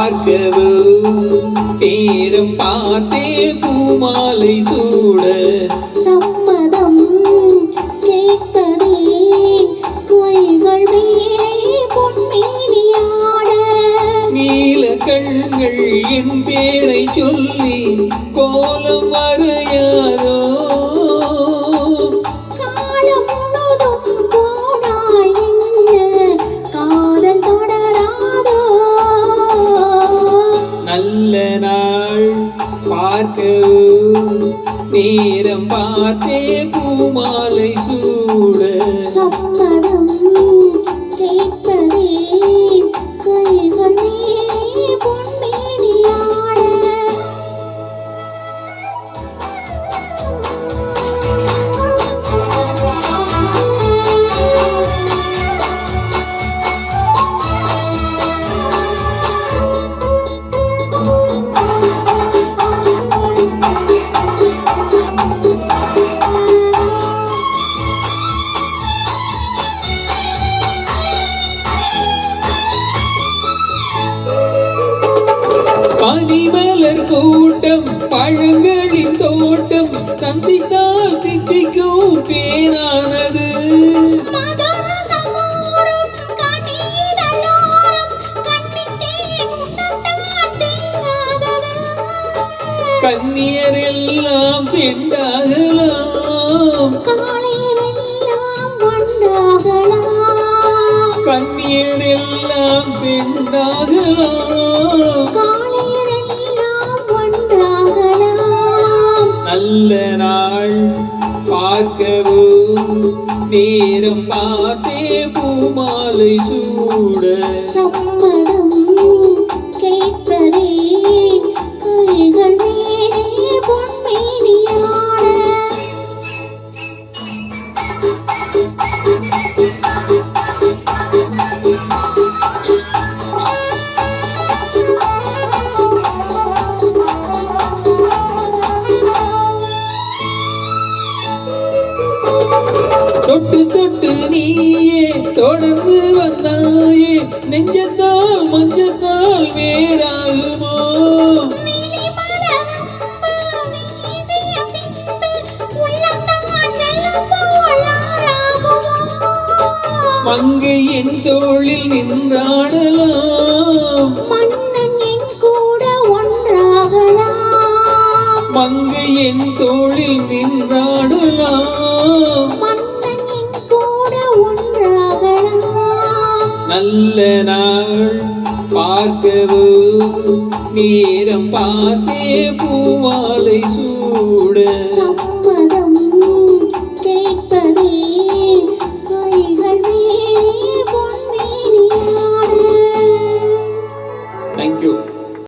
பார்க்கவோ நேரம் பார்த்தே பூமாலை சூட சம்மதம் கேட்பதே கைகள் மேலே பொன்மேனியாட நீல கண்கள் என் பேரை சொல்லி கோலம் வரையாதோ காலம் முழுதும் போனால் என்ன காதல் தொடராதோ நல்ல நாள் பார்க்கவோ நேரம் பார்த்தே பூமாலை சூட சம்மதம் கேட்பதே கைகள் மேலே பொன்மேனியாட பனிமலர் கூட்டம் பழங்களின் தோட்டம் சந்தித்தால் தித்திக்கும் தேனானது கன்னியர் எல்லாம் செண்டாகலாம் கன்னியர் எல்லாம் செண்டாகலாம் நல்ல நாள் பார்க்கவோ நேரம் பார்த்தே பூமாலை சூட சம்மதம் கேட்பதே கைகள் மேலே பொன்மேனியாட தொட்டு தொட்டு நீயே தொடர்ந்து வந்தாயே நெஞ்சத்தால் மஞ்சத்தால் வேறாகுமோ மங்கை என் தோளில் நின்றாடலாம் மன்னன் என் கூட ஒன்றாகலாம் மங்கை என் தோளில் நின்றாடலாம் மன்னன் என் கூட ஒன்றாகலாம் நல்ல நாள் பார்க்கவோ நேரம் பார்த்தே பூமாலை சூட சம்மதம் கேட்பதே கைகள் மேலே பொன்மேனியாட தேங்க்யூ.